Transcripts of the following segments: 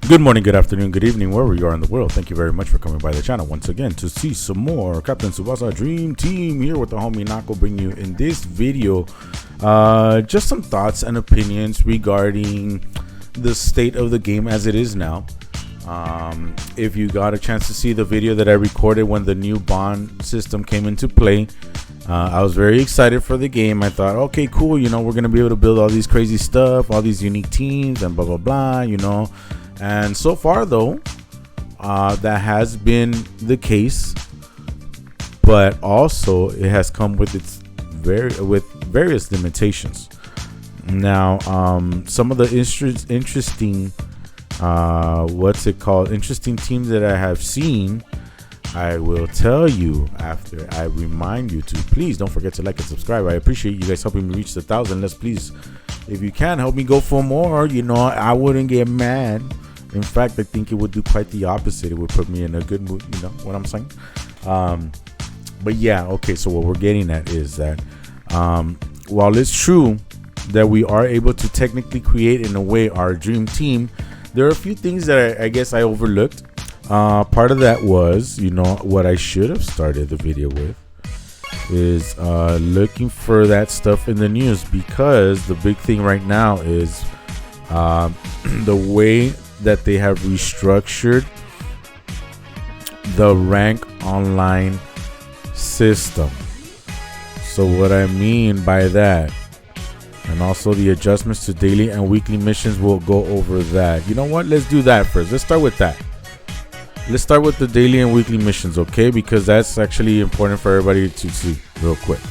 Good morning, good afternoon, good evening, wherever you are in the world. Thank you very much for coming by the channel once again to see some more Captain Tsubasa Dream Team here with the homie Nako, bringing you in this video just some thoughts and opinions regarding the state of the game as it is now. If you got a chance to see the video that I recorded when the new bond system came into play, I was very excited for the game. I thought, okay, cool, you know, we're gonna be able to build all these crazy stuff, all these unique teams and blah blah blah, you know. And so far though, that has been the case, but also it has come with various limitations. Now, some of the interesting interesting teams that I have seen, I will tell you after I remind you to please don't forget to like and subscribe. I appreciate you guys helping me reach the 1,000. Let's please, if you can, help me go for more. You know, I wouldn't get mad. In fact, I think it would do quite the opposite. It would put me in a good mood, you know what I'm saying? But yeah, okay, so what we're getting at is that while it's true that we are able to technically create, in a way, our dream team, there are a few things that I guess I overlooked. Part of that was, you know, what I should have started the video with is looking for that stuff in the news, because the big thing right now is the way that they have restructured the rank online system. So what I mean by that, and also the adjustments to daily and weekly missions, will go over that. You know what, let's do that first. Let's start with that. Let's start with the daily and weekly missions, okay? Because that's actually important for everybody to see real quick.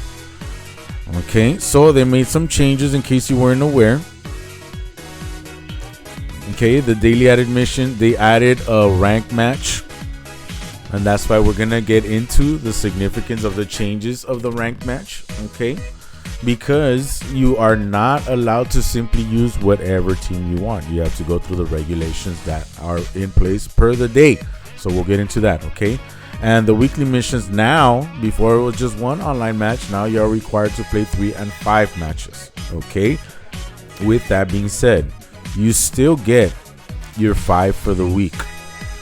Okay, so they made some changes in case you weren't aware. Okay, the daily added mission, they added a rank match, and that's why we're gonna get into the significance of the changes of the rank match. Okay, because you are not allowed to simply use whatever team you want. You have to go through the regulations that are in place per the day. So we'll get into that. Okay, and the weekly missions now, before it was just one online match, now you're required to play 3 and 5 matches. Okay, with that being said, you still get your 5 for the week.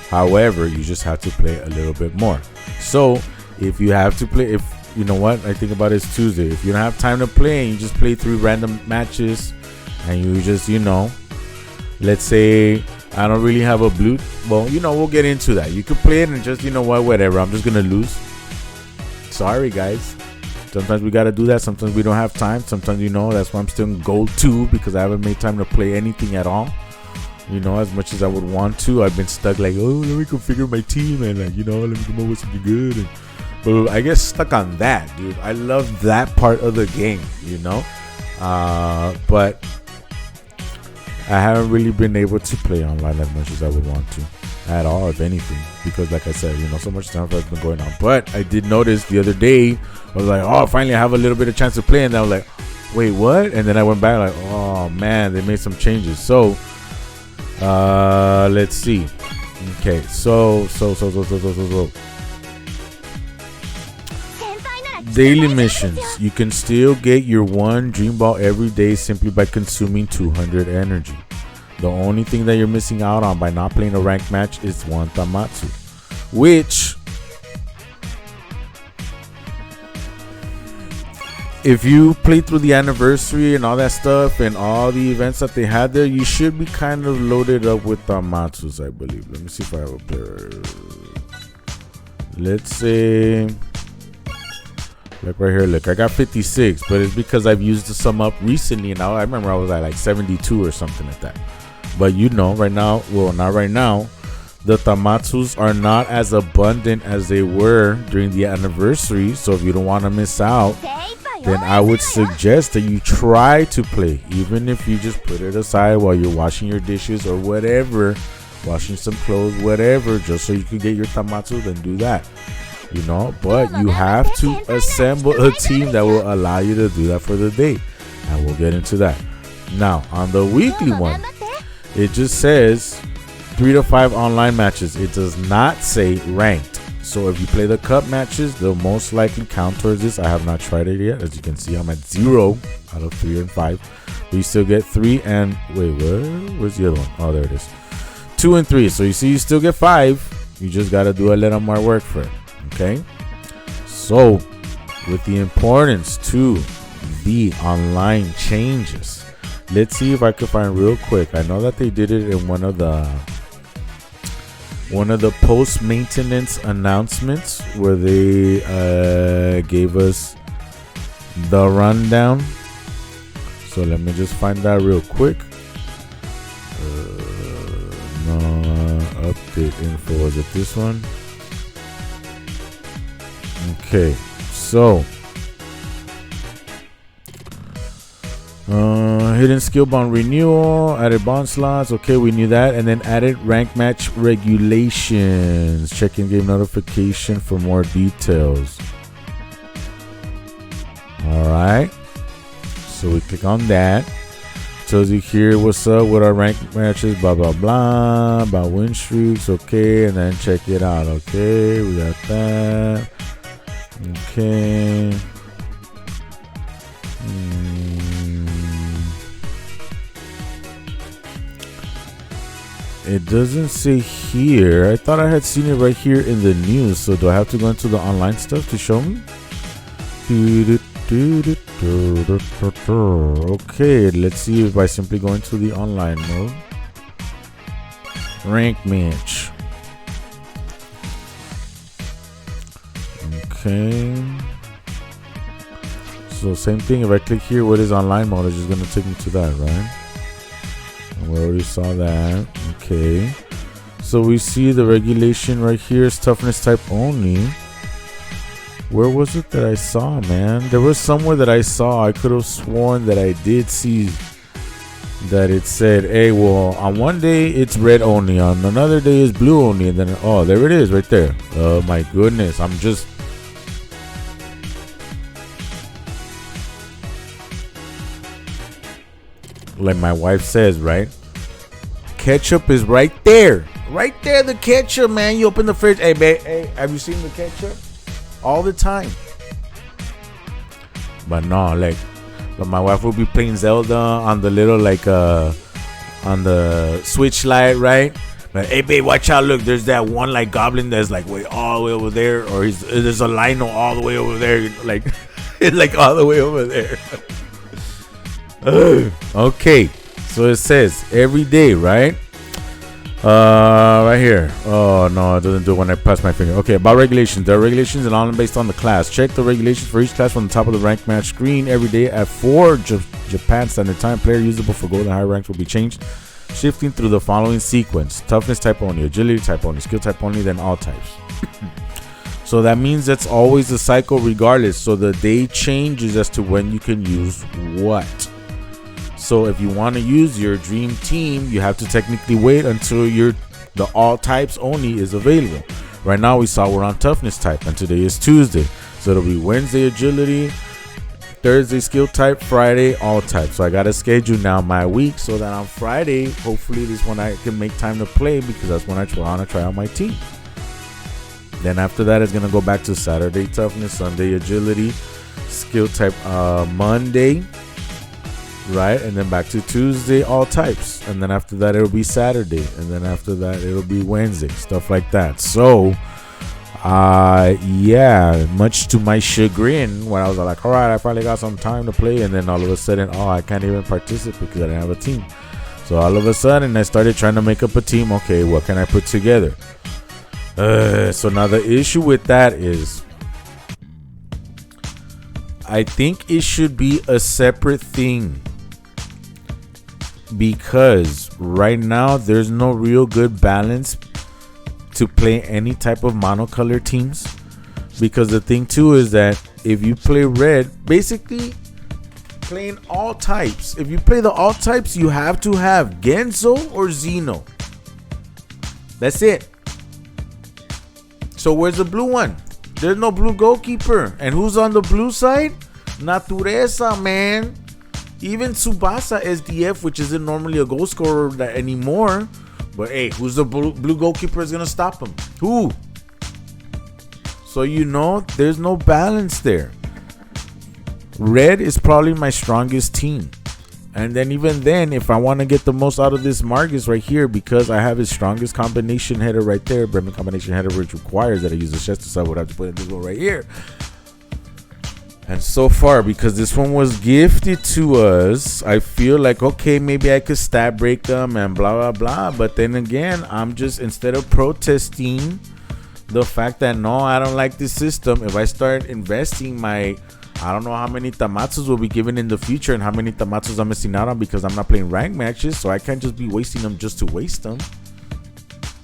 However, you just have to play a little bit more. So if you have to play, if you know what, I think about it, it's Tuesday. If you don't have time to play and you just play 3 random matches, and you just, you know, let's say I don't really have a blue, well, you know, we'll get into that. You could play it and just, you know what, whatever, I'm just gonna lose. Sorry guys, sometimes we gotta do that. Sometimes we don't have time. Sometimes, you know, that's why I'm still in gold 2, because I haven't made time to play anything at all. You know, as much as I would want to, I've been stuck like, oh, let me configure my team and, like, you know, let me come up with something good. And but I get stuck on that, dude. I love that part of the game, you know. But I haven't really been able to play online as much as I would want to at all, if anything, because like I said, you know, so much stuff has been going on. But I did notice the other day, I was like, oh, finally I have a little bit of chance to play, and I was like, wait, what? And then I went back like, oh man, they made some changes. So let's see. Okay, so daily missions, you can still get your 1 dream ball every day simply by consuming 200 energy. The only thing that you're missing out on by not playing a ranked match is 1 Tamatsu, which, if you play through the anniversary and all that stuff and all the events that they had there, you should be kind of loaded up with Tamatsus, I believe. Let me see if I have a player. Let's say, like right here, look, I got 56, but it's because I've used some up recently, and I remember I was at like 72 or something like that. But you know, right now, well, not right now, the Tamatsus are not as abundant as they were during the anniversary. So if you don't want to miss out, then I would suggest that you try to play, even if you just put it aside while you're washing your dishes or whatever, washing some clothes, whatever, just so you can get your Tamatsu, then do that, you know. But you have to assemble a team that will allow you to do that for the day, and we'll get into that. Now, on the weekly one, it just says 3 to 5 online matches. It does not say ranked. So if you play the cup matches, they'll most likely count towards this. I have not tried it yet. As you can see, I'm at 0 out of 3 and 5. But you still get 3 and wait, where's the other one? Oh, there it is. 2 and 3. So you see, you still get 5. You just gotta do a little more work for it. Okay. So with the importance to the online changes, let's see if I can find real quick. I know that they did it in one of the post maintenance announcements where they gave us the rundown. So let me just find that real quick. No, update info. Was it this one? Okay, so hidden skill bond renewal, added bond slots. Okay, we knew that. And then added rank match regulations. Check in game notification for more details. All right. So we click on that. Tells you here what's up with our rank matches, blah blah blah, about win streaks. Okay, and then check it out. Okay, we got that. Okay. It doesn't say here. I thought I had seen it right here in the news. So do I have to go into the online stuff to show me? Okay, let's see if I simply go into the online mode. Rank match. Okay. So same thing. If I click here, what is online mode? It's just gonna take me to that, right? We already saw that. Okay. So we see the regulation right here is toughness type only. Where was it that I saw, man? There was somewhere that I saw. I could have sworn that I did see that it said, hey, well, on one day it's red only, on another day it's blue only, and then, oh, there it is right there. Oh my goodness. I'm just... like my wife says, right? Ketchup is right there. Right there, the ketchup, man. You open the fridge. Hey, babe, hey, have you seen the ketchup? All the time. But no, but my wife will be playing Zelda on the little, on the Switch Lite, right? Like, hey, babe, watch out. Look, there's that one, goblin that's, way all the way over there. Or there's a Lino all the way over there. It's, all the way over there. Okay, so it says every day, right? Right here. Oh no, it doesn't do it when I press my finger. Okay, about regulations. There are regulations and all based on the class. Check the regulations for each class from the top of the rank match screen every day at 4 Japan Standard Time. Player usable for gold and higher ranks will be changed, shifting through the following sequence: toughness type only, agility type only, skill type only, then all types. So that means that's always the cycle regardless. So the day changes as to when you can use what. So if you want to use your dream team, you have to technically wait until the all types only is available. Right now we saw we're on toughness type, and today is Tuesday. So it'll be Wednesday agility, Thursday skill type, Friday all type. So I got to schedule now my week so that on Friday, hopefully this one I can make time to play, because that's when I want to try out my team. Then after that, it's going to go back to Saturday toughness, Sunday agility, skill type Monday. Right, and then back to Tuesday, all types, and then after that it'll be Saturday, and then after that it'll be Wednesday, stuff like that. So, yeah, much to my chagrin, when I was like, all right, I finally got some time to play, and then all of a sudden, oh, I can't even participate because I didn't have a team. So all of a sudden, I started trying to make up a team. Okay, what can I put together? So now the issue with that is, I think it should be a separate thing. Because right now there's no real good balance to play any type of monocolor teams. Because the thing too is that if you play red, basically playing all types. If you play the all types, you have to have Genzo or Xeno. That's it. So where's the blue one? There's no blue goalkeeper. And who's on the blue side? Natureza, man. Even Tsubasa SDF, which isn't normally a goal scorer anymore. But hey, who's the blue goalkeeper is going to stop him? Who? So there's no balance there. Red is probably my strongest team. And then even then, if I want to get the most out of this Marcus right here, because I have his strongest combination header right there, Bremen combination header, which requires that I use the chest, so I would have to put in this one right here. And so far, because this one was gifted to us, I feel like, okay, maybe I could stat break them and blah, blah, blah. But then again, I'm just, instead of protesting the fact that, no, I don't like this system, if I start investing my, I don't know how many Tamatsus will be given in the future and how many Tamatsus I'm missing out on because I'm not playing rank matches, so I can't just be wasting them just to waste them.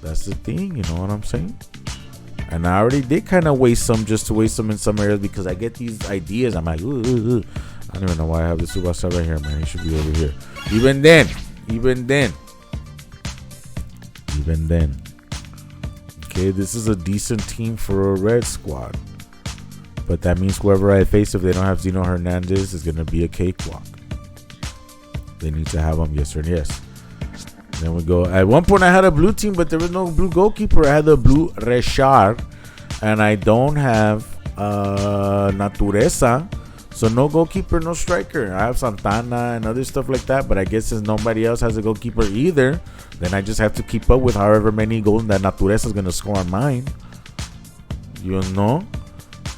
That's the thing, you know what I'm saying? And I already did kind of waste some just to waste them in some areas because I get these ideas. I'm like, ooh. I don't even know why I have the Tsubasa right here, man. He should be over here. Even then. Okay, this is a decent team for a red squad. But that means whoever I face, if they don't have Zeno Hernandez, is going to be a cakewalk. They need to have him, yes or yes. Then we go. At one point, I had a blue team, but there was no blue goalkeeper. I had the blue Richard, and I don't have Natureza. So no goalkeeper, no striker. I have Santana and other stuff like that, but I guess since nobody else has a goalkeeper either, then I just have to keep up with however many goals that Natureza is going to score on mine. You know?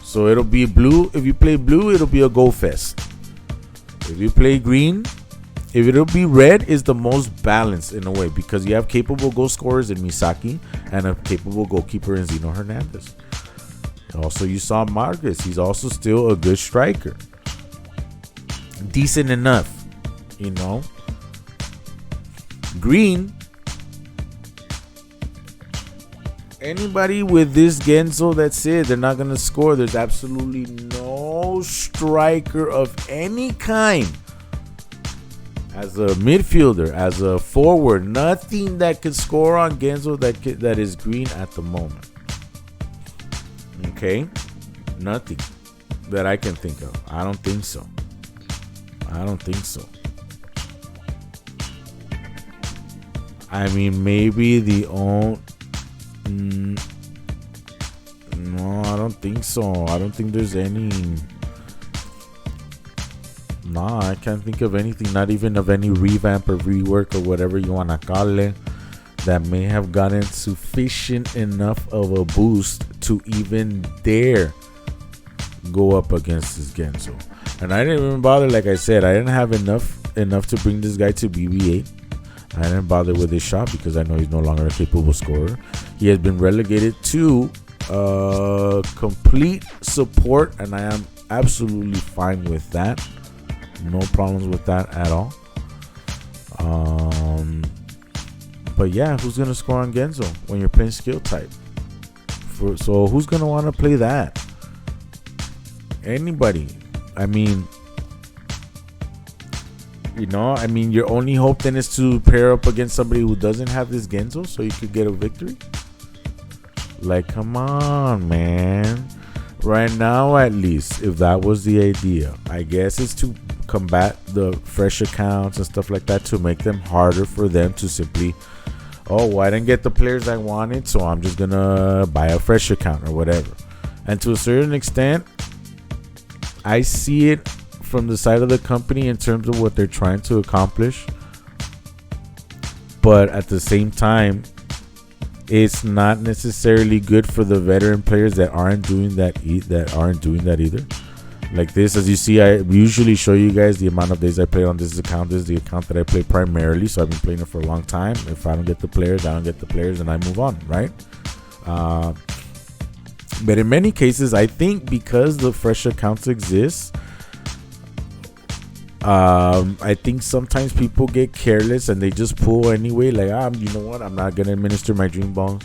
So it'll be blue. If you play blue, it'll be a goal fest. If you play green, if it'll be red, is the most balanced in a way because you have capable goal scorers in Misaki and a capable goalkeeper in Zeno Hernandez. Also, you saw Marcus. He's also still a good striker. Decent enough, you know. Green. Anybody with this Genzo, that's it. They're not going to score. There's absolutely no striker of any kind. As a midfielder, as a forward, nothing that could score on Genzo that is green at the moment. Okay? Nothing that I can think of. I don't think so. I mean, maybe the only... No, I don't think so. I don't think there's any... Nah, I can't think of anything, not even of any revamp or rework or whatever you want to call it, that may have gotten sufficient enough of a boost to even dare go up against this Genzo. And I didn't even bother, like I said, I didn't have enough to bring this guy to BB8. I didn't bother with his shot because I know he's no longer a capable scorer. He has been relegated to complete support, and I am absolutely fine with that. No problems with that at all. But yeah, who's gonna score on Genzo when you're playing skill type? So who's gonna want to play that? Anybody? I mean, your only hope then is to pair up against somebody who doesn't have this Genzo, so you could get a victory. Like, come on, man. Right now, at least, if that was the idea, I guess it's to combat the fresh accounts and stuff like that, to make them harder for them to simply, I didn't get the players I wanted, so I'm just gonna buy a fresh account or whatever. And to a certain extent, I see it from the side of the company in terms of what they're trying to accomplish, but at the same time, it's not necessarily good for the veteran players that aren't doing that either. Like this, as you see, I usually show you guys the amount of days I play on this account. This is the account that I play primarily, so I've been playing it for a long time. If I don't get the players, I don't get the players, and I move on, right? But in many cases, I think because the fresh accounts exist, I think sometimes people get careless and they just pull anyway. Like, you know what? I'm not gonna administer my dream balls.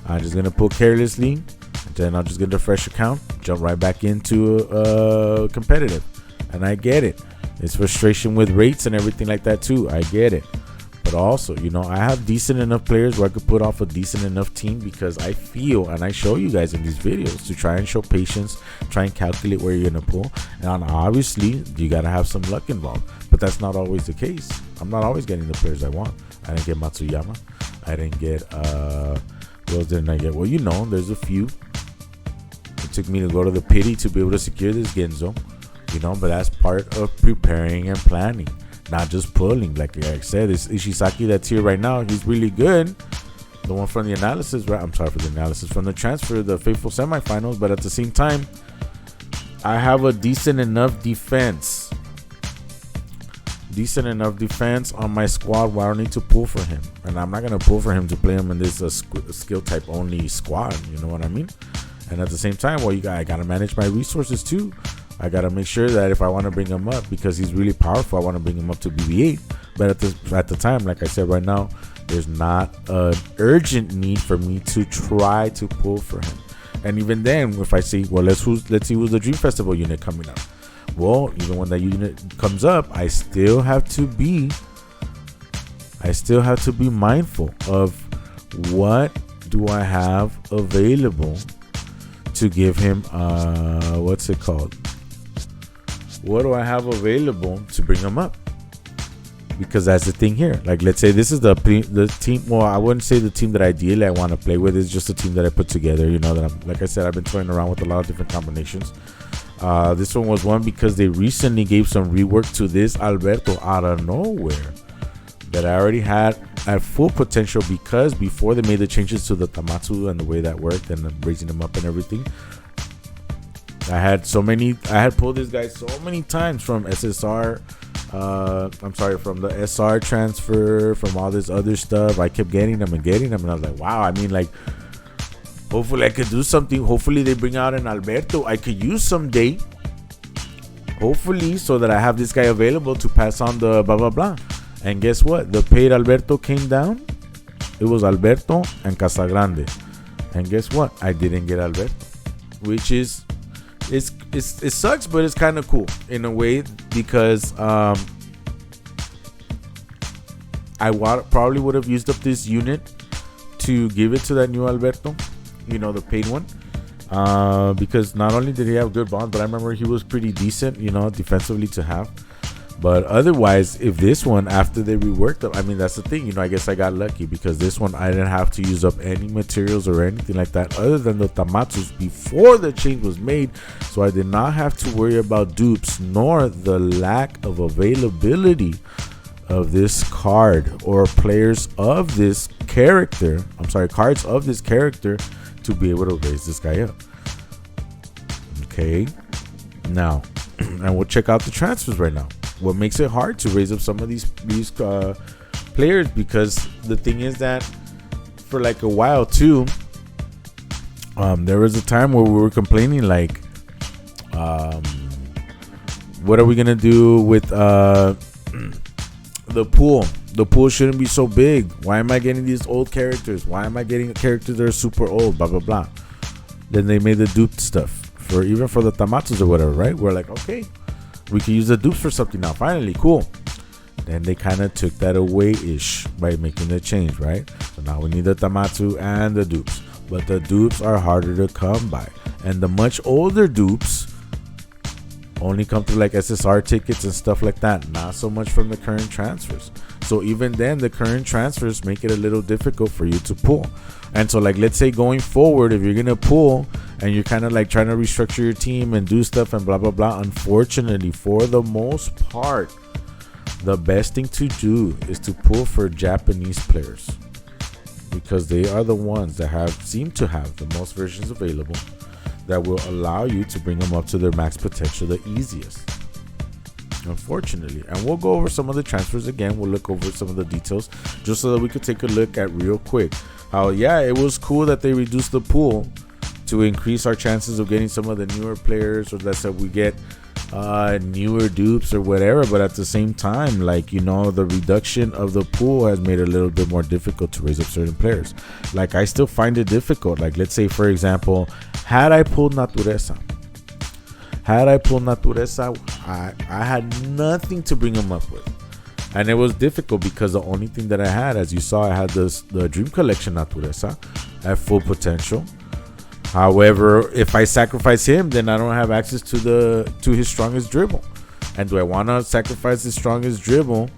I'm just gonna pull carelessly. Then I'll just get a fresh account, jump right back into competitive. And I get it. It's frustration with rates and everything like that too. I get it. But also, I have decent enough players where I could put off a decent enough team, because I feel, and I show you guys in these videos, to try and show patience, try and calculate where you're going to pull. And obviously, you got to have some luck involved. But that's not always the case. I'm not always getting the players I want. I didn't get Matsuyama. I didn't get, who else didn't I get? Well, there's a few. It took me to go to the pity to be able to secure this Genzo, but that's part of preparing and planning. not just pulling. Like I said, this Ishizaki that's here right now, he's really good. The one from the analysis, right? I'm sorry for the analysis from the transfer, the faithful semifinals. But at the same time, I have a decent enough defense on my squad where I don't need to pull for him. And I'm not going to pull for him to play him in this skill type only squad. You know what I mean? And at the same time, I got to manage my resources too. I got to make sure that if I want to bring him up, because he's really powerful, I want to bring him up to BB8. But at the time, like I said, right now, there's not an urgent need for me to try to pull for him. And even then, if I say, well, let's see who's the Dream Festival unit coming up. Well, even when that unit comes up, I still have to be mindful of what do I have available to give him. What's it called? What do I have available to bring him up? Because that's the thing here. Like, let's say this is the team. Well, I wouldn't say the team that ideally I want to play with. It's just a team that I put together. You know, that like I said, I've been toying around with a lot of different combinations. This one was one because they recently gave some rework to this Alberto out of nowhere that I already had at full potential, because before they made the changes to the Tamatsu and the way that worked and raising them up and everything, I had pulled this guy so many times from SSR. From the SR transfer, from all this other stuff. I kept getting them, and I was like, wow. I mean, like, hopefully I could do something. Hopefully they bring out an Alberto I could use someday. Hopefully, so that I have this guy available to pass on the blah blah blah. And guess what? The paid Alberto came down. It was Alberto and Casagrande. And guess what? I didn't get Alberto, which is it sucks, but it's kind of cool in a way, because I probably would have used up this unit to give it to that new Alberto, you know, the paid one, because not only did he have good bonds, but I remember he was pretty decent, you know, defensively to have. But otherwise, if this one, after they reworked it, I mean, that's the thing, you know, I guess I got lucky, because this one I didn't have to use up any materials or anything like that other than the Tamatsus before the change was made. So I did not have to worry about dupes, nor the lack of availability of this card or players of this character. Cards of this character to be able to raise this guy up. Okay. Now, and we'll check out the transfers right now. What makes it hard to raise up some of these players, because the thing is that for like a while too, there was a time where we were complaining, like, what are we gonna do with the pool? The pool shouldn't be so big. Why am I getting these old characters? Why am I getting characters that are super old? Blah blah blah. Then they made the duped stuff for the Tamatsus or whatever, right? We're like, okay, we can use the dupes for something now. Finally, cool. Then they kind of took that away-ish by making the change, right? So now we need the Tamatsu and the dupes. But the dupes are harder to come by. And the much older dupes only come through like SSR tickets and stuff like that. Not so much from the current transfers. So even then, the current transfers make it a little difficult for you to pull. And so, like, let's say going forward, if you're going to pull and you're kind of like trying to restructure your team and do stuff and blah, blah, blah, unfortunately, for the most part, the best thing to do is to pull for Japanese players, because they are the ones that seem to have the most versions available that will allow you to bring them up to their max potential the easiest, unfortunately. And we'll go over some of the transfers again. We'll look over some of the details just so that we could take a look at real quick how, yeah, it was cool that they reduced the pool to increase our chances of getting some of the newer players, or that's that we get newer dupes or whatever. But at the same time, like, you know, the reduction of the pool has made it a little bit more difficult to raise up certain players. Like, I still find it difficult. Like, let's say, for example, had I pulled Natureza, I had nothing to bring him up with. And it was difficult because the only thing that I had, as you saw, I had the Dream Collection Natureza at full potential. However, if I sacrifice him, then I don't have access to his strongest dribble. And do I want to sacrifice his strongest dribble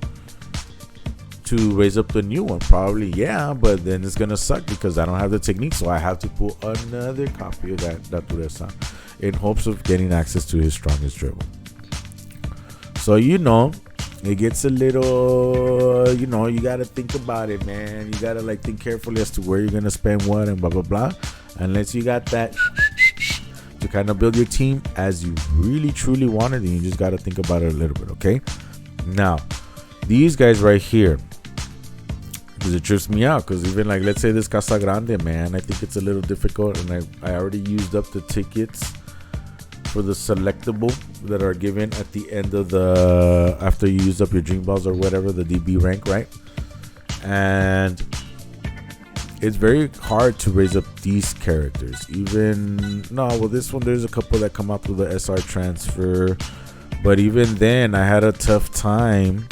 to raise up the new one? Probably, yeah, but then it's gonna suck because I don't have the technique. So I have to pull another copy of that Natureza in hopes of getting access to his strongest dribble. So, you know, it gets a little, you got to think about it, man. You got to like think carefully as to where you're going to spend what and blah, blah, blah. Unless you got that to kind of build your team as you really, truly want it, then you just got to think about it a little bit, okay? Now, these guys right here, because it trips me out, because even like, let's say this Casa Grande, man, I think it's a little difficult, and I already used up the tickets for the selectable that are given at the end of after you use up your dream balls or whatever, the DB rank, right? And it's very hard to raise up these characters. This one, there's a couple that come up with the SR transfer, but even then I had a tough time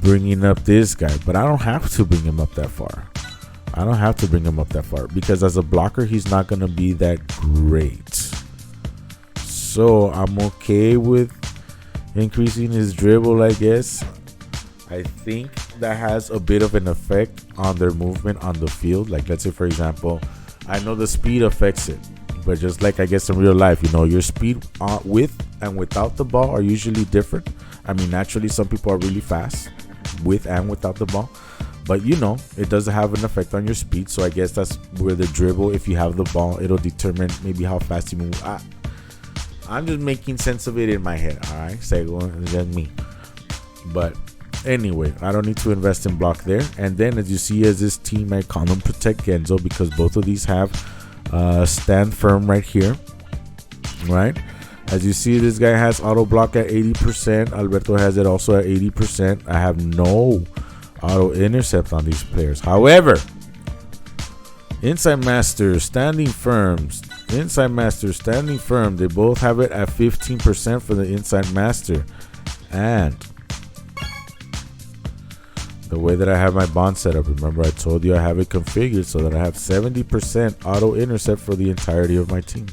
bringing up this guy. But I don't have to bring him up that far. Because as a blocker, he's not going to be that great. So I'm okay with increasing his dribble, I guess. I think that has a bit of an effect on their movement on the field. Like, let's say, for example, I know the speed affects it, but just like I guess in real life, your speed with and without the ball are usually different. I mean, naturally, some people are really fast with and without the ball, but it does have an effect on your speed. So I guess that's where the dribble, if you have the ball, it'll determine maybe how fast you move. I'm just making sense of it in my head, all right? It's just me. But anyway, I don't need to invest in block there. And then as you see, as this team, I call them Protect Genzo, because both of these have stand firm right here, right? As you see, this guy has auto block at 80%. Alberto has it also at 80%. I have no auto intercept on these players. However, Inside Master, Standing Firm, they both have it at 15% for the Inside Master. And the way that I have my bond set up, remember I told you I have it configured so that I have 70% auto intercept for the entirety of my team.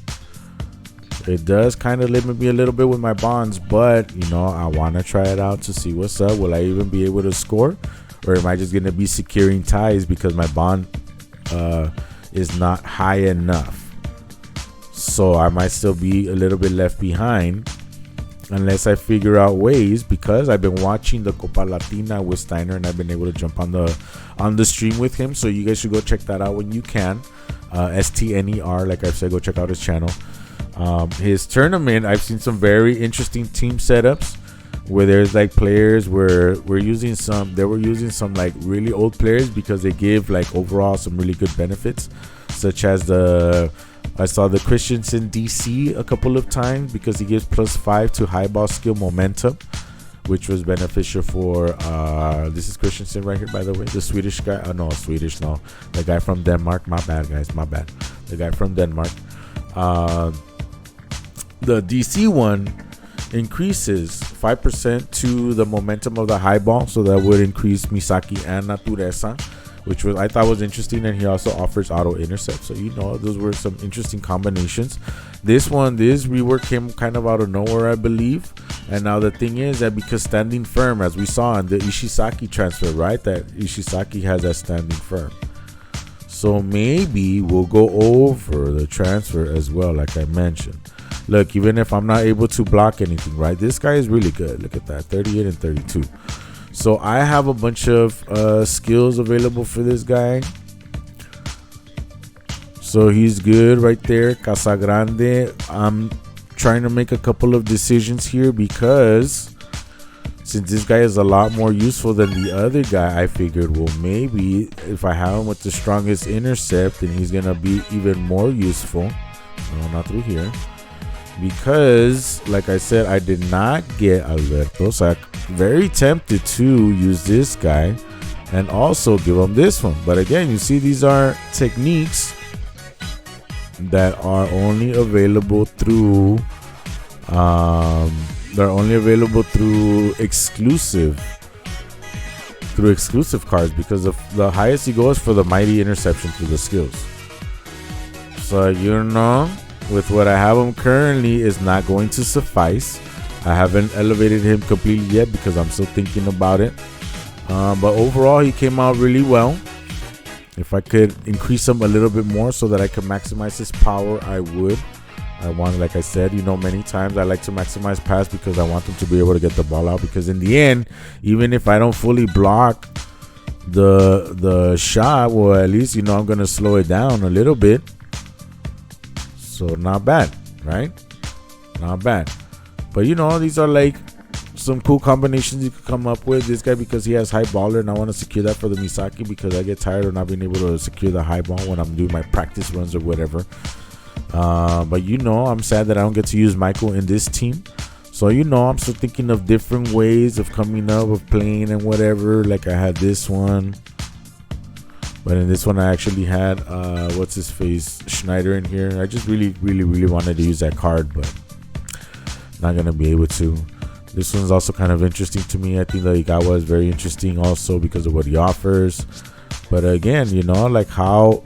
It does kind of limit me a little bit with my bonds, but I want to try it out to see what's up. Will I even be able to score, or am I just going to be securing ties because my bond is not high enough? So I might still be a little bit left behind unless I figure out ways, because I've been watching the Copa Latina with Steiner and I've been able to jump on the stream with him. So you guys should go check that out when you can. STNER, like I said, go check out his channel. His tournament, I've seen some very interesting team setups where there's like players where they were using some like really old players because they give like overall some really good benefits, such as I saw the Christensen DC a couple of times because he gives +5 to high ball skill momentum, which was beneficial for this is Christensen right here, by the way, the Swedish guy. The guy from Denmark. My bad, guys, the guy from Denmark. The DC one increases 5% to the momentum of the high ball, so that would increase Misaki and Natureza, which I thought was interesting. And he also offers auto intercept, so those were some interesting combinations. This rework came kind of out of nowhere, I believe. And now the thing is that because Standing Firm, as we saw in the Ishizaki transfer, right, that Ishizaki has that Standing Firm, so maybe we'll go over the transfer as well, like I mentioned. Look, even if I'm not able to block anything, right, this guy is really good. Look at that, 38 and 32. So I have a bunch of skills available for this guy. So he's good right there. Casa Grande. I'm trying to make a couple of decisions here because since this guy is a lot more useful than the other guy, I figured, well, maybe if I have him with the strongest intercept, then he's going to be even more useful. No, not through here. Because, like I said, I did not get Alberto, so I'm very tempted to use this guy and also give him this one. But again, you see, these are techniques that are only available through exclusive cards, because the highest you go is for the mighty interception through the skills. So with what I have him currently is not going to suffice. I haven't elevated him completely yet because I'm still thinking about it. But overall, he came out really well. If I could increase him a little bit more so that I could maximize his power, I would. I want, like I said, many times I like to maximize pass because I want them to be able to get the ball out. Because in the end, even if I don't fully block the shot, well, at least I'm gonna slow it down a little bit. So not bad, right? Not bad. But these are like some cool combinations you could come up with. This guy, because he has high baller, and I want to secure that for the Misaki because I get tired of not being able to secure the high ball when I'm doing my practice runs or whatever. But I'm sad that I don't get to use Michael in this team. So I'm still thinking of different ways of coming up, of playing and whatever. Like I had this one, but in this one I actually had what's his face, Schneider in here. I just really wanted to use that card, but not gonna be able to. This one's also kind of interesting to me. I think the Igawa is very interesting also because of what he offers. But again, like how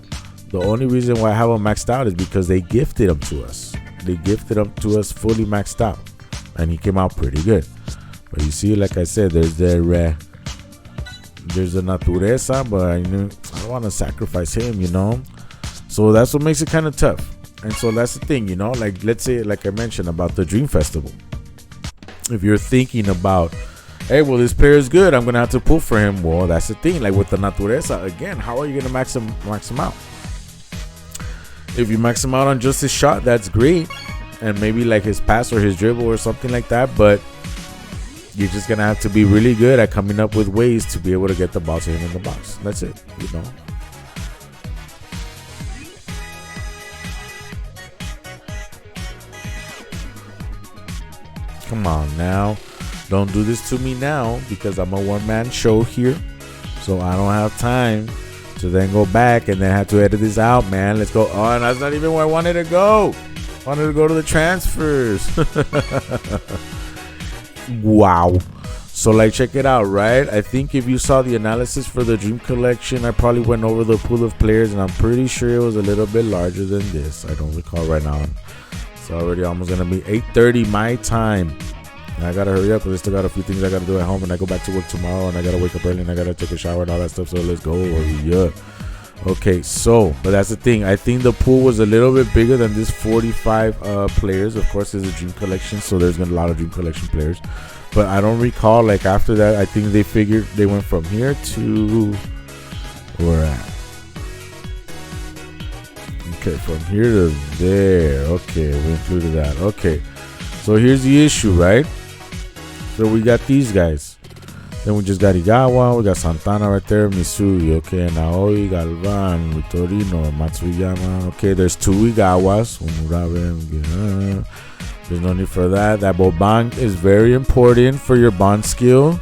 the only reason why I have him maxed out is because they gifted him to us. They gifted him to us fully maxed out, and he came out pretty good. But you see, like I said, there's the Natureza, but I don't want to sacrifice him, So that's what makes it kind of tough. And so that's the thing, like let's say, like I mentioned about the Dream Festival. If you're thinking about, hey, well, this player is good, I'm gonna have to pull for him. Well, that's the thing. Like with the Natureza, again, how are you gonna max him out? If you max him out on just his shot, that's great, and maybe like his pass or his dribble or something like that. But you're just gonna have to be really good at coming up with ways to be able to get the ball to him in the box. That's it, Come on now. Don't do this to me now because I'm a one-man show here. So I don't have time to then go back and then have to edit this out, man. Let's go. Oh, and that's not even where I wanted to go. I wanted to go to the transfers. Wow. So, like, check it out, right? I think if you saw the analysis for the Dream Collection, I probably went over the pool of players, and I'm pretty sure it was a little bit larger than this. I don't recall right now. It's already almost going to be 8:30 my time. And I got to hurry up because I still got a few things I got to do at home. And I go back to work tomorrow. And I got to wake up early. And I got to take a shower and all that stuff. So let's go. Yeah. Okay, so, but that's the thing. I think the pool was a little bit bigger than this 45 players. Of course, there's a Dream Collection. So there's going to be a lot of Dream Collection players. But I don't recall, like, after that, I think they figured they went from here to where at? Okay, from here to there. Okay, we included that. Okay, so here's the issue, right? So we got these guys. Then we just got Igawa. We got Santana right there. Misui. Okay, Naoi, Galvan, Vitorino, Matsuyama. Okay, there's two Igawas. There's no need for that. That Bobank is very important for your bond skill.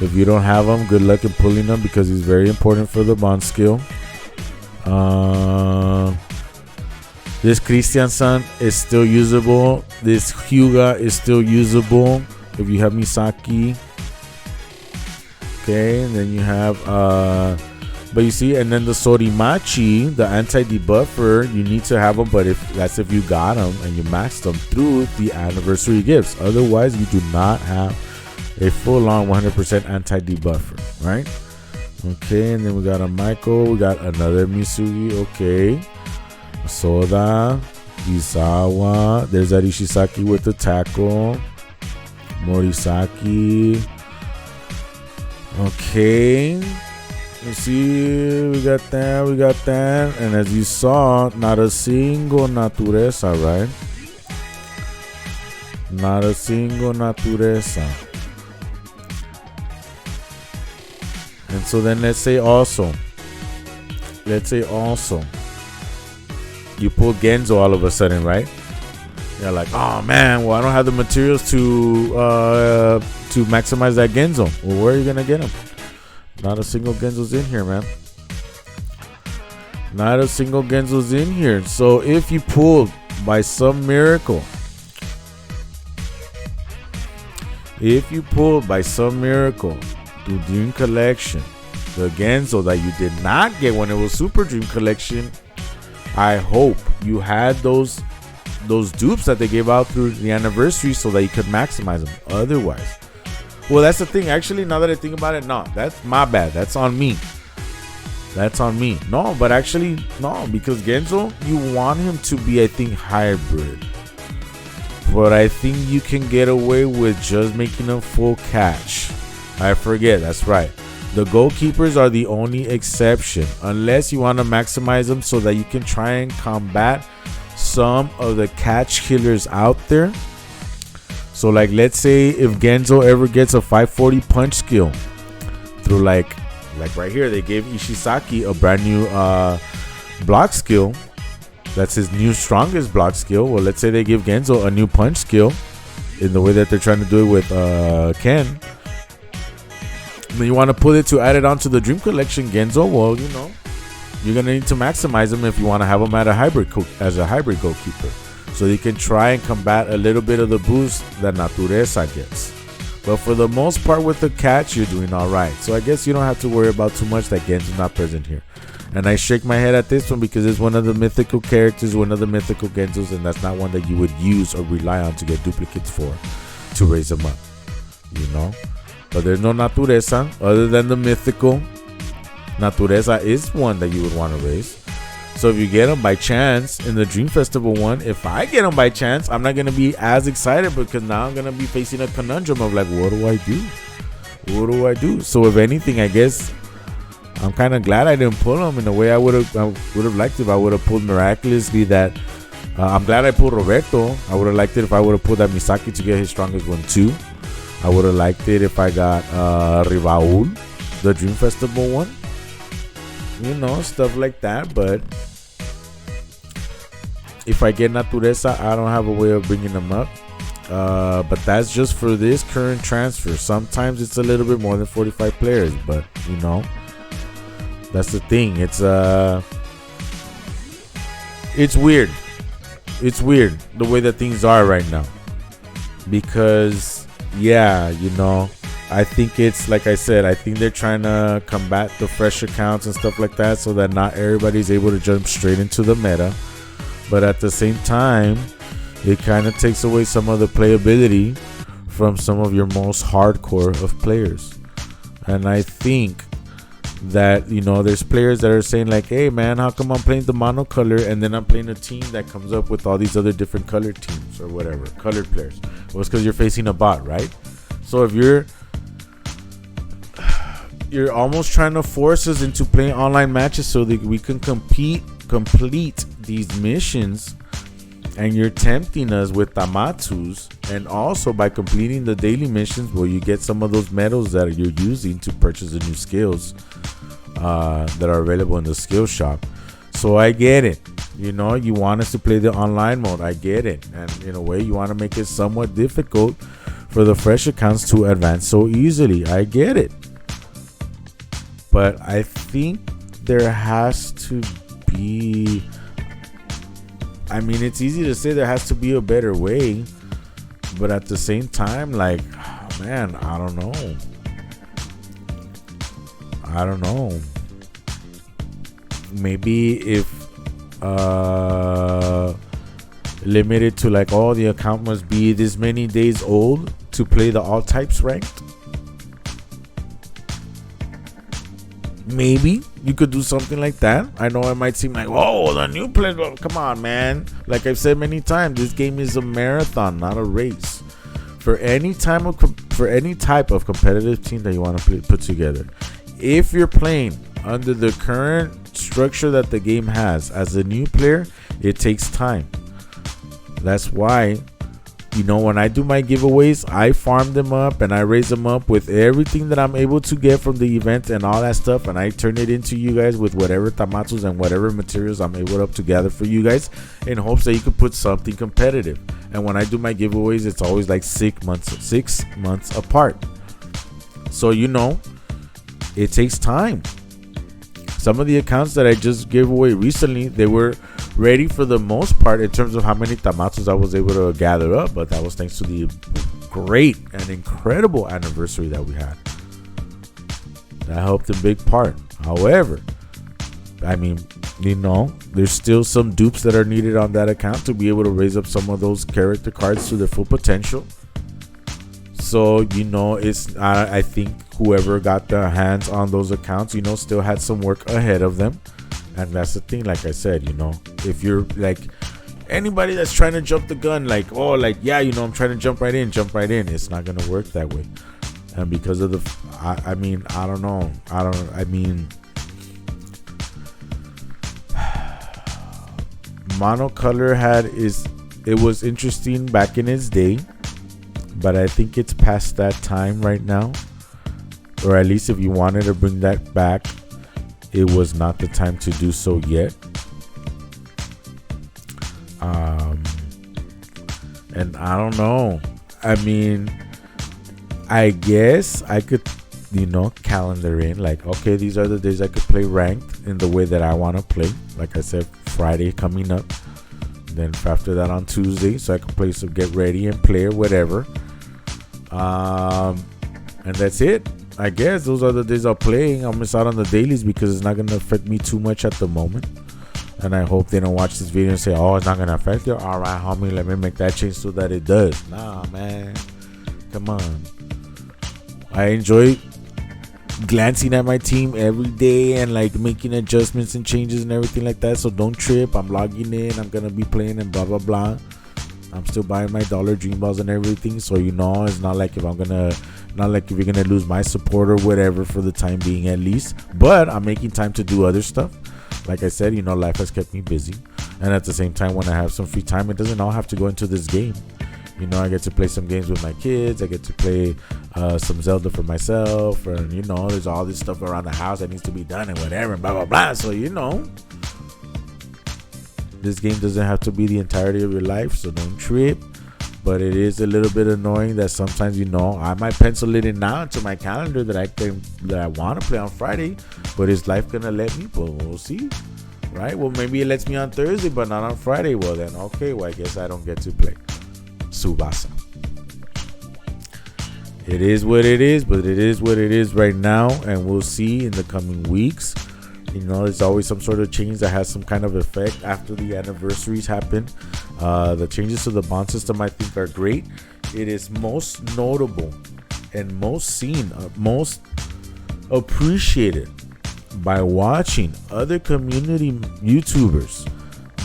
If you don't have him, good luck in pulling him because he's very important for the bond skill. This Christiansen is still usable. This Hyuga is still usable if you have Misaki. Okay, and then you have but you see, and then the Sorimachi, the anti-debuffer, you need to have them, but if you got them and you maxed them through the anniversary gifts. Otherwise, you do not have a full-on 100% anti-debuffer, right? Okay, and then we got a Michael, we got another Misugi, okay. Soda, Isawa, there's that Ishisaki with the tackle, Morisaki, okay. You see, we got that, and as you saw, not a single Natureza, right? Not a single Natureza. And so then let's say also, you pull Genzo all of a sudden, right? You're like, oh man, well I don't have the materials to maximize that Genzo. Well, where are you gonna get him? Not a single Genzo's in here, man. Not a single Genzo's in here. So if you pulled by some miracle, to Dream Collection, the Genzo that you did not get when it was Super Dream Collection, I hope you had those dupes that they gave out through the anniversary so that you could maximize them. Otherwise, well, that's the thing. Actually, now that I think about it, no, that's my bad. That's on me. That's on me. No, but actually, no, because Genzo, you want him to be, I think, hybrid. But I think you can get away with just making a full catch. I forget, that's right. The goalkeepers are the only exception, unless you want to maximize them so that you can try and combat some of the catch killers out there. So, like, let's say if Genzo ever gets a 540 punch skill through like right here, they gave Ishisaki a brand new block skill. That's his new strongest block skill. Well, let's say they give Genzo a new punch skill in the way that they're trying to do it with Ken. Then you want to put it to add it onto the Dream Collection Genzo. Well, you know, you're gonna need to maximize him if you want to have him at a hybrid as a hybrid goalkeeper, so you can try and combat a little bit of the boost that Natureza gets. But for the most part with the catch, you're doing all right. So I guess you don't have to worry about too much that Genzo's not present here. And I shake my head at this one because it's one of the mythical characters, one of the mythical Genzos, and that's not one that you would use or rely on to get duplicates for to raise them up, you know. But there's no Natureza other than the mythical. Natureza is one that you would want to raise. So if you get them by chance in the Dream Festival one, if I get them by chance, I'm not going to be as excited because now I'm going to be facing a conundrum of like, what do I do? What do I do? So if anything, I guess I'm kind of glad I didn't pull them in the way I would have liked if I would have pulled miraculously that. I'm glad I pulled Roberto. I would have liked it if I would have pulled that Misaki to get his strongest one too. I would have liked it if I got Rivaul, the Dream Festival one. You know, stuff like that. But if I get Natureza, I don't have a way of bringing them up. But that's just for this current transfer. Sometimes it's a little bit more than 45 players, but you know, that's the thing. It's weird. It's weird the way that things are right now. Because yeah, you know, I think it's like I said, I think they're trying to combat the fresh accounts and stuff like that so that not everybody's able to jump straight into the meta. But at the same time, it kind of takes away some of the playability from some of your most hardcore of players. And I think that, you know, there's players that are saying like, hey man, how come I'm playing the mono color and then I'm playing a team that comes up with all these other different colored teams or whatever, colored players? Well, it's because you're facing a bot, right? So if you're almost trying to force us into playing online matches so that we can complete these missions, and you're tempting us with Tamatsus, and also by completing the daily missions where you get some of those medals that you're using to purchase the new skills that are available in the skill shop. So I get it. You know, you want us to play the online mode. I get it. And in a way, you want to make it somewhat difficult for the fresh accounts to advance so easily. I get it. But I think there has to be, I mean, it's easy to say there has to be a better way, but at the same time, like, oh man, I don't know. Maybe if limited to like, oh, the account must be this many days old to play the all types ranked. Maybe you could do something like that. I know it might seem like, whoa, the new player. Well, come on, man. Like I've said many times, this game is a marathon, not a race. For any type of competitive team that you want to put together, if you're playing under the current structure that the game has as a new player, it takes time. That's why, you know, when I do my giveaways, I farm them up and I raise them up with everything that I'm able to get from the event and all that stuff, and I turn it into you guys with whatever tamatsus and whatever materials I'm able to gather for you guys in hopes that you could put something competitive. And when I do my giveaways, it's always like 6 months apart. So, you know, it takes time. Some of the accounts that I just gave away recently, they were ready for the most part in terms of how many tamatsus I was able to gather up, but that was thanks to the great and incredible anniversary that we had. That helped in big part. However, I mean, you know, there's still some dupes that are needed on that account to be able to raise up some of those character cards to their full potential. So, you know, it's I think whoever got their hands on those accounts, still had some work ahead of them. And that's the thing, like I said, if you're like anybody that's trying to jump the gun, I'm trying to jump right in, it's not going to work that way. And because of I don't know. Monocolor it was interesting back in its day, but I think it's past that time right now. Or at least if you wanted to bring that back, it was not the time to do so yet. And I don't know. I guess I could, calendar in like, okay, these are the days I could play ranked in the way that I want to play. Like I said, Friday coming up. Then after that on Tuesday, so I can play some get ready and play or whatever. And that's it. I guess those are the days I'll play. I'll miss out on the dailies because it's not going to affect me too much at the moment. And I hope they don't watch this video and say, oh, it's not going to affect you. All right, homie, let me make that change so that it does. Nah, man. Come on. I enjoy glancing at my team every day and like making adjustments and changes and everything like that. So don't trip. I'm logging in. I'm going to be playing and blah, blah, blah. I'm still buying my dollar dream balls and everything. So, it's not like if you're going to lose my support or whatever for the time being at least. But I'm making time to do other stuff. Like I said, life has kept me busy. And at the same time, when I have some free time, it doesn't all have to go into this game. I get to play some games with my kids. I get to play some Zelda for myself. And, there's all this stuff around the house that needs to be done and whatever, and blah, blah, blah. So, this game doesn't have to be the entirety of your life. So don't trip. But it is a little bit annoying that sometimes, I might pencil it in now into my calendar that I want to play on Friday. But is life going to let me? Well, we'll see. Right? Well, maybe it lets me on Thursday, but not on Friday. Well, then, okay. Well, I guess I don't get to play Tsubasa. It is what it is, but it is what it is right now. And we'll see in the coming weeks. There's always some sort of change that has some kind of effect after the anniversaries happen. The changes to the bond system, I think, are great. It is most notable and most seen, most appreciated by watching other community YouTubers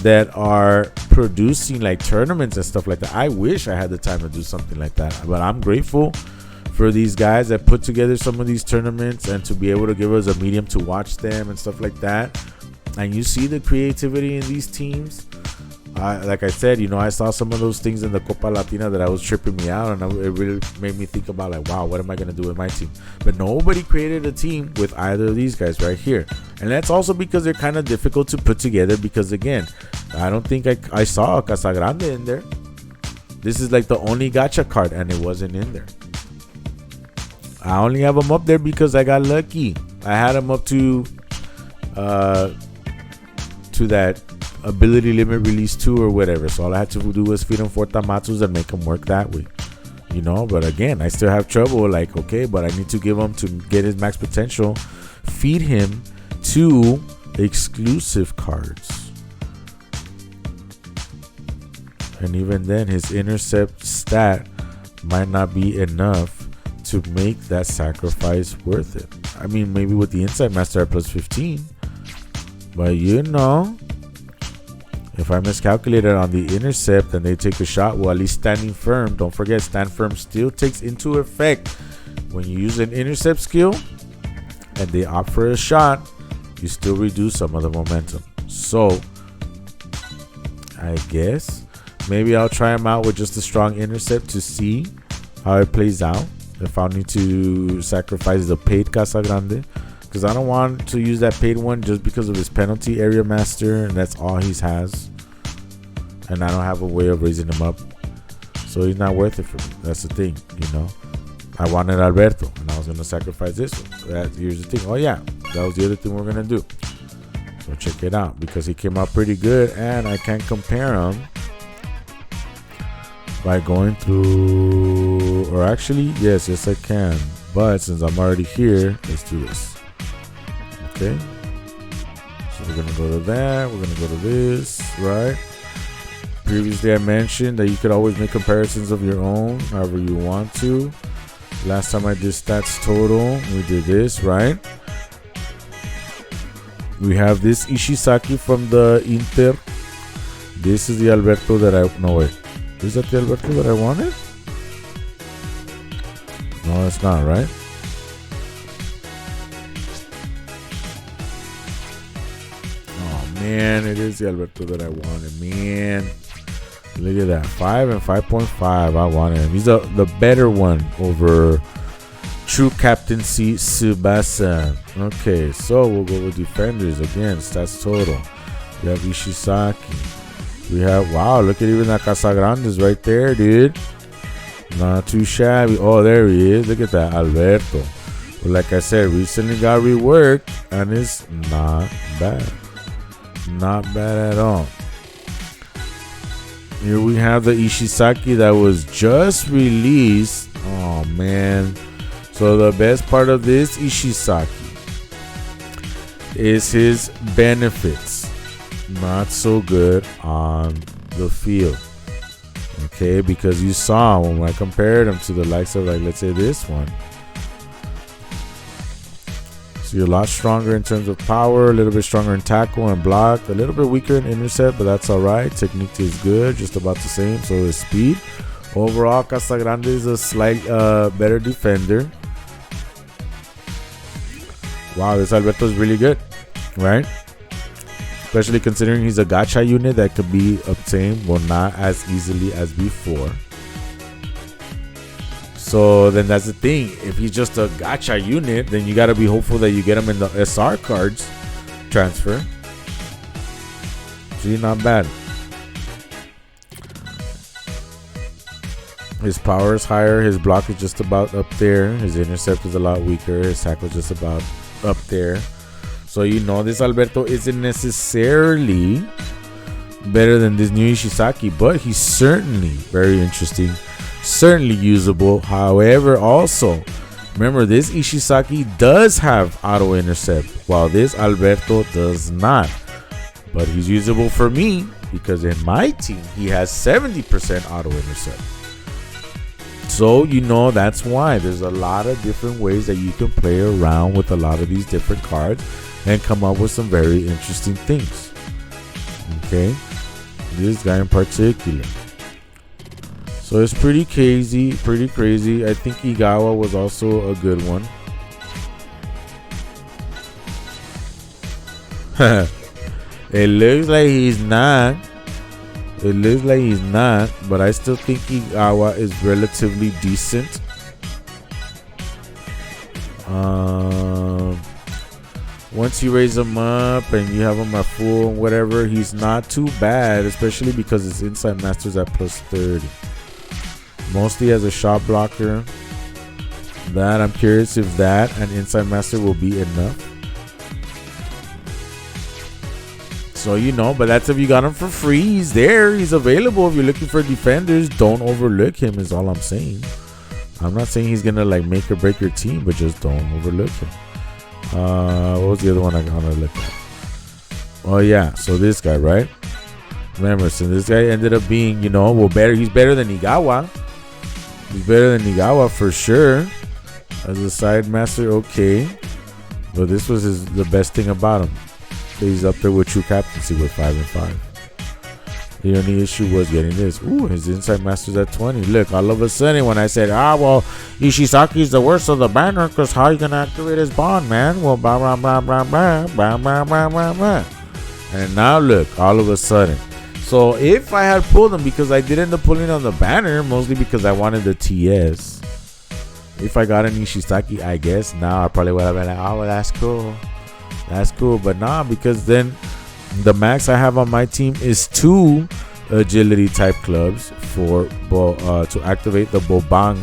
that are producing like tournaments and stuff like that. I wish I had the time to do something like that, but I'm grateful for these guys that put together some of these tournaments and to be able to give us a medium to watch them and stuff like that. And you see the creativity in these teams. Like I said, I saw some of those things in the Copa Latina that I was tripping me out, and it really made me think about like, wow, what am I going to do with my team? But nobody created a team with either of these guys right here. And that's also because they're kind of difficult to put together because, again, I don't think I saw a Casagrande in there. This is like the only gacha card, and it wasn't in there. I only have them up there because I got lucky. I had them up to that ability limit release 2 or whatever. So all I had to do was feed him 4 Tamatsus and make him work that way. But again, I still have trouble. Like, okay, but I need to give him to get his max potential. Feed him 2 exclusive cards. And even then, his intercept stat might not be enough to make that sacrifice worth it. I mean, maybe with the Insight Master at plus 15. But if I miscalculated on the intercept and they take a shot, well, at least standing firm. Don't forget, stand firm still takes into effect when you use an intercept skill and they opt for a shot, you still reduce some of the momentum. So, I guess maybe I'll try him out with just a strong intercept to see how it plays out. If I need to sacrifice the paid Casagrande, because I don't want to use that paid one just because of his penalty area master, and that's all he has, and I don't have a way of raising him up, so he's not worth it for me. That's the thing, I wanted Alberto, and I was going to sacrifice this one. Here's the thing. Oh yeah, that was the other thing we're going to do. So check it out, because he came out pretty good, and I can't compare him by going through, or actually, yes I can, but since I'm already here, let's do this. Okay, so we're gonna go to that, we're gonna go to this, right? Previously I mentioned that you could always make comparisons of your own however you want to. Last time I did stats total, we did this, right? We have this Ishizaki from the Inter. This is the Alberto that I... No, wait. Is that the Alberto that I wanted? No, it's not, right? Oh, man. It is the Alberto that I wanted, man. Look at that. 5 and 5.5. I wanted him. He's the better one over True Captaincy Tsubasa. Okay, so we'll go with defenders again. Stats total. We have Ishizaki. We have, wow, look at even that Casagrandes right there, dude. Not too shabby. Oh, there he is. Look at that, Alberto. But like I said, recently got reworked, and it's not bad. Not bad at all. Here we have the Ishizaki that was just released. Oh, man. So the best part of this Ishizaki is his benefits. Not so good on the field. Okay, because you saw when I compared him to the likes of, like, let's say this one. So you're a lot stronger in terms of power, a little bit stronger in tackle and block, a little bit weaker in intercept, but that's all right. Technique is good, just about the same. So is speed. Overall, Casagrande is a slight better defender. Wow, this Alberto is really good, right? Especially considering he's a gacha unit that could be obtained, well, not as easily as before. So then that's the thing. If he's just a gacha unit, then you got to be hopeful that you get him in the SR cards transfer. See, not bad. His power is higher. His block is just about up there. His intercept is a lot weaker. His tackle is just about up there. So you know this Alberto isn't necessarily better than this new Ishizaki, but he's certainly very interesting. Certainly usable. However, also remember this Ishizaki does have auto intercept, while this Alberto does not. But he's usable for me because in my team he has 70% auto intercept. So you know that's why there's a lot of different ways that you can play around with a lot of these different cards and come up with some very interesting things. Okay, this guy in particular. So it's pretty crazy, pretty crazy. I think Igawa was also a good one. It looks like he's not. It looks like he's not, but I still think Igawa is relatively decent. Once you raise him up and you have him at full and whatever, he's not too bad, especially because his inside master's at plus 30. Mostly as a shot blocker. That I'm curious if that and inside master will be enough. So you know, but that's if you got him for free. He's there. He's available. If you're looking for defenders, don't overlook him is all I'm saying. I'm not saying he's gonna like make or break your team, but just don't overlook him. What was the other one I gotta look at? Oh yeah, so this guy, right? Remember, so this guy ended up being, you know, well, better. He's better than Igawa. He's better than Igawa for sure. As a side master, okay. But this was the best thing about him. He's up there with True Captaincy with 5 and 5. The only issue was getting this. Ooh, his inside master's at 20. Look, all of a sudden when I said, well, Ishizaki's the worst of the banner because how you gonna activate his bond, man? Well, blah, blah, blah, blah, blah, blah, blah, blah, blah, blah. And now look, all of a sudden. So if I had pulled him, because I did end up pulling on the banner, mostly because I wanted the TS. If I got an Ishizaki, I guess now I probably would have been like, oh, well, that's cool. That's cool. But nah, because then the max I have on my team is 2 agility type clubs for to activate the Bobang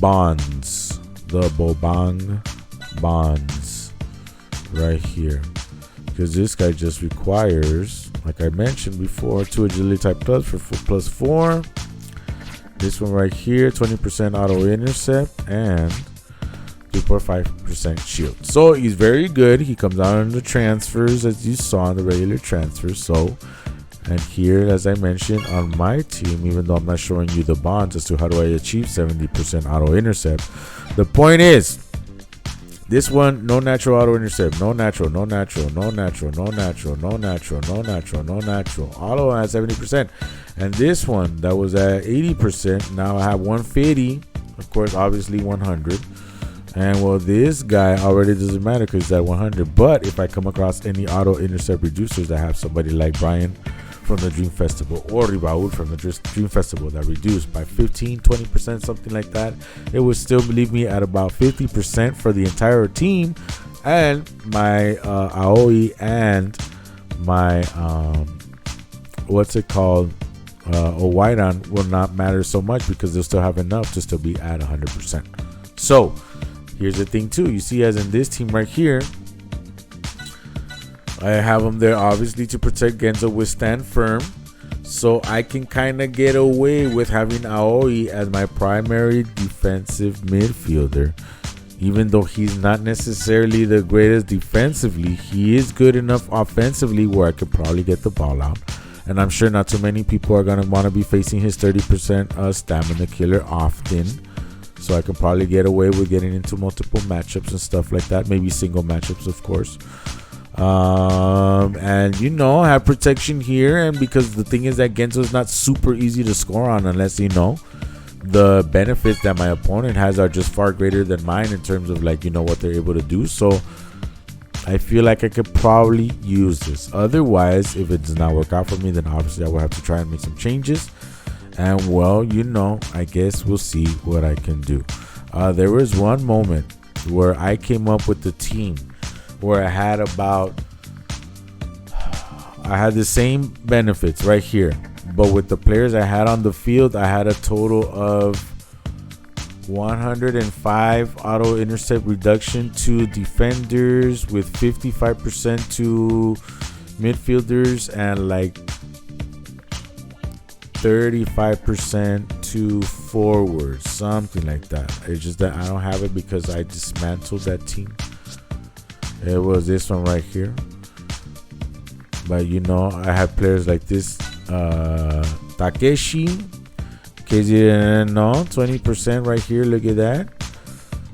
bonds. The Bobang bonds right here. Because this guy just requires, like I mentioned before, 2 agility type clubs for plus 4. This one right here, 20% auto intercept and 2.5% shield. So he's very good. He comes out in the transfers as you saw in the regular transfers. So And here, as I mentioned, on my team, even though I'm not showing you the bonds as to how do I achieve 70% auto intercept, the point is, this one, no natural auto intercept, no natural, no natural, no natural, no natural, no natural, no natural, no natural, auto at 70%. And this one that was at 80%, now I have 150, of course, obviously 100. And well, this guy already doesn't matter because it's at 100. But if I come across any auto intercept reducers that have somebody like Brian from the Dream Festival or Ribaul from the Dream Festival that reduced by 15, 20%, something like that, it would still leave me at about 50% for the entire team. And my Aoi and my, Owairan will not matter so much because they'll still have enough to still be at 100%. So, here's the thing too. You see, as in this team right here, I have them there obviously to protect Genzo with Stand Firm. So I can kind of get away with having Aoi as my primary defensive midfielder. Even though he's not necessarily the greatest defensively, he is good enough offensively where I could probably get the ball out. And I'm sure not too many people are going to want to be facing his 30% stamina killer often. So I can probably get away with getting into multiple matchups and stuff like that. Maybe single matchups, of course. And have protection here. And because the thing is that Genzo is not super easy to score on unless the benefits that my opponent has are just far greater than mine in terms of what they're able to do. So I feel like I could probably use this. Otherwise, if it does not work out for me, then obviously I will have to try and make some changes. And I guess we'll see what I can do. There was one moment where I came up with the team where I had the same benefits right here. But with the players I had on the field, I had a total of 105 auto intercept reduction to defenders with 55% to midfielders and 35% to forwards, something like that. It's just that I don't have it because I dismantled that team. It was this one right here. But I have players like this Takeshi, in case you didn't know, 20% right here, look at that.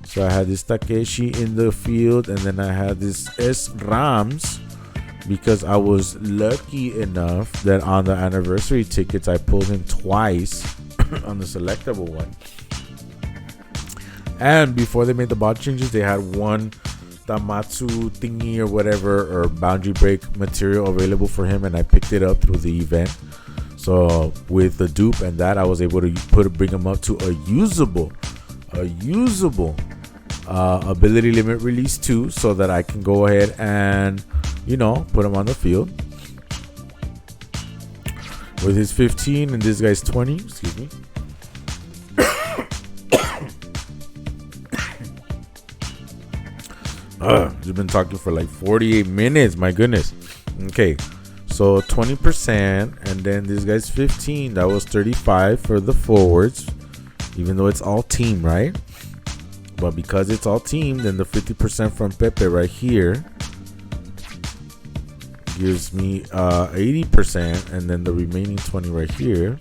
So I had this Takeshi in the field, and then I had this S Rams because I was lucky enough that on the anniversary tickets I pulled him twice on the selectable one. And before they made the bot changes, they had one Tamatsu thingy or whatever, or boundary break material available for him, and I picked it up through the event. So with the dupe and that, I was able to bring him up to a usable ability limit release 2, so that I can go ahead and put him on the field with his 15 and this guy's 20. Excuse me. Just been talking for 48 minutes. My goodness. Okay, so 20%, and then this guy's 15. That was 35 for the forwards, even though it's all team, right? But because it's all team, then the 50% from Pepe right here gives me 80%, and then the remaining 20 right here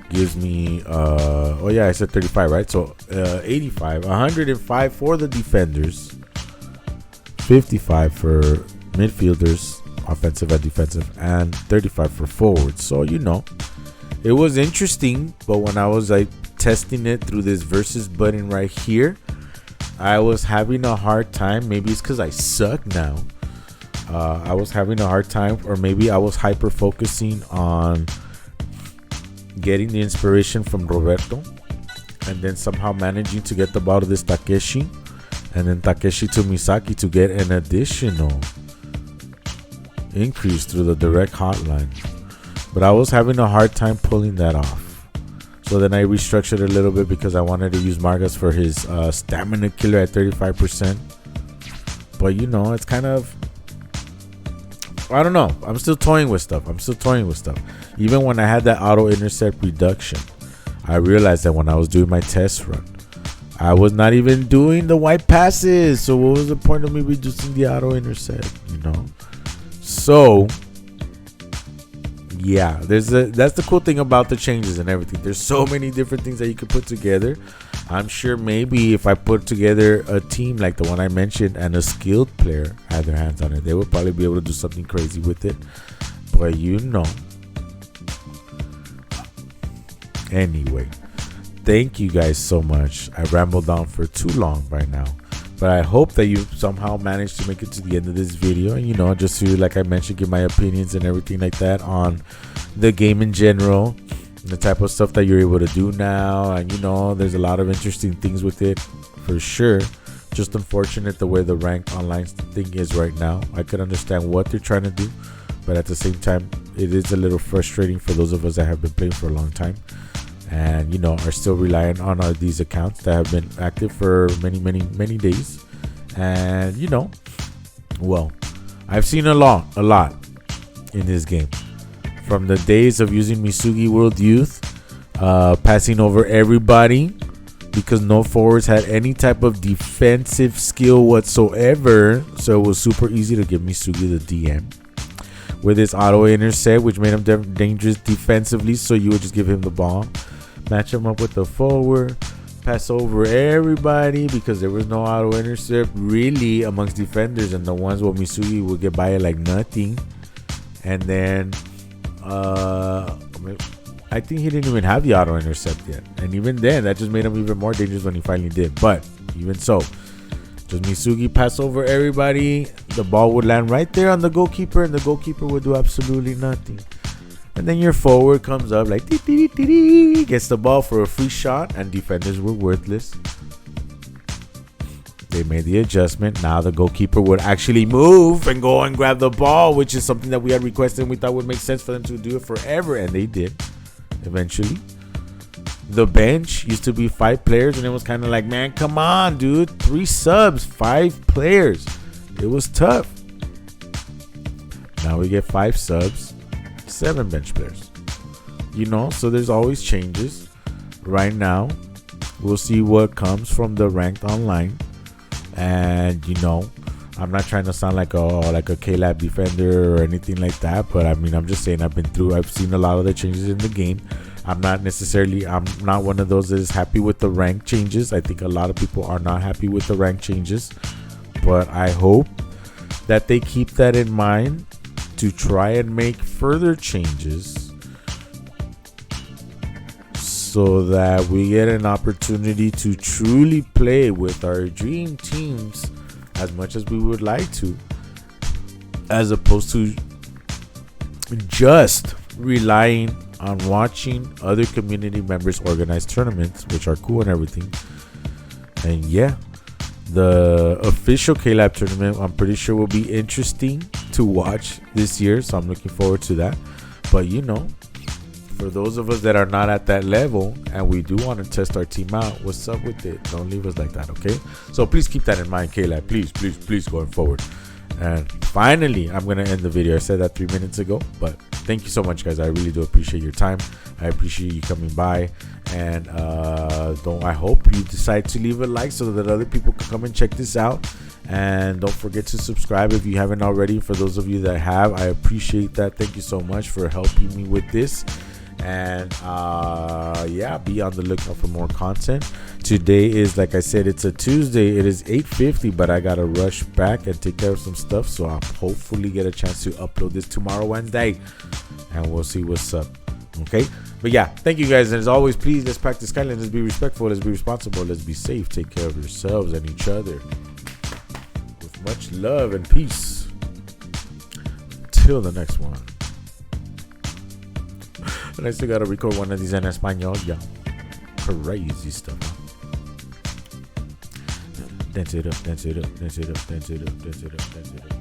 gives me I said 35, right? So 85, 105 for the defenders, 55 for midfielders, offensive and defensive, and 35 for forwards. So it was interesting, but when I was testing it through this versus button right here, I was having a hard time. Maybe it's because I suck now. I was having a hard time, or maybe I was hyper focusing on getting the inspiration from Roberto, and then somehow managing to get the ball to this Takeshi, and then Takeshi to Misaki to get an additional increase through the direct hotline. But I was having a hard time pulling that off. So then I restructured a little bit because I wanted to use Margas for his stamina killer at 35%. But it's kind of, I don't know. I'm still toying with stuff. Even when I had that auto intercept reduction, I realized that when I was doing my test run, I was not even doing the white passes. So what was the point of me reducing the auto intercept? So yeah, that's the cool thing about the changes and everything. There's so many different things that you could put together. I'm sure maybe if I put together a team like the one I mentioned and a skilled player had their hands on it, they would probably be able to do something crazy with it. But anyway, thank you guys so much. I rambled on for too long by now, but I hope that you somehow managed to make it to the end of this video, and just to, like I mentioned, give my opinions and everything like that on the game in general, the type of stuff that you're able to do now. And there's a lot of interesting things with it for sure. Just unfortunate the way the ranked online thing is right now. I could understand what they're trying to do, but at the same time, it is a little frustrating for those of us that have been playing for a long time and are still relying on these accounts that have been active for many days. And well, I've seen a lot in this game, from the days of using Misugi World Youth, passing over everybody because no forwards had any type of defensive skill whatsoever, so it was super easy to give Misugi the DM with his auto intercept, which made him dangerous defensively, so you would just give him the ball, match him up with the forward, pass over everybody because there was no auto intercept really amongst defenders, and the ones where Misugi would get by it like nothing. And then I think he didn't even have the auto intercept yet, and even then that just made him even more dangerous when he finally did. But even so, just Misugi pass over everybody, the ball would land right there on the goalkeeper, and the goalkeeper would do absolutely nothing. And then your forward comes up like gets the ball for a free shot, and defenders were worthless. They made the adjustment. Now the goalkeeper would actually move and go and grab the ball, which is something that we had requested and we thought would make sense for them to do it forever, and they did eventually. The bench used to be 5 players, and it was kind of like, man, come on, dude, 3 subs, 5 players. It was tough. Now we get 5 subs, 7 bench players. So there's always changes. Right now, we'll see what comes from the ranked online. And I'm not trying to sound like a K-Lab defender or anything like that, but I mean, I'm just saying I've seen a lot of the changes in the game. I'm not one of those that is happy with the rank changes. I think a lot of people are not happy with the rank changes, but I hope that they keep that in mind to try and make further changes so that we get an opportunity to truly play with our dream teams as much as we would like to, as opposed to just relying on watching other community members organize tournaments, which are cool and everything. And yeah, the official K-Lab tournament, I'm pretty sure, will be interesting to watch this year, so I'm looking forward to that. But for those of us that are not at that level and we do want to test our team out, what's up with it? Don't leave us like that, okay? So please keep that in mind, K-Lab. Please going forward. And finally, I'm going to end the video. I said that 3 minutes ago, but thank you so much, guys. I really do appreciate your time. I appreciate you coming by. And I hope you decide to leave a like so that other people can come and check this out. And don't forget to subscribe if you haven't already. For those of you that have, I appreciate that. Thank you so much for helping me with this. And be on the lookout for more content. Today is, like I said, it's a Tuesday. It is 8:50, but I gotta rush back and take care of some stuff, so I'll hopefully get a chance to upload this tomorrow, Wednesday, and we'll see what's up. Okay, but yeah, thank you guys, and as always, please, let's practice kindness, let's be respectful, let's be responsible, let's be safe, take care of yourselves and each other with much love and peace. Till the next one. And I still gotta record one of these in Espanol, yeah. Crazy stuff, huh? Dance it up, dance it up, dance it up, dance it up, dance it up, dance it up.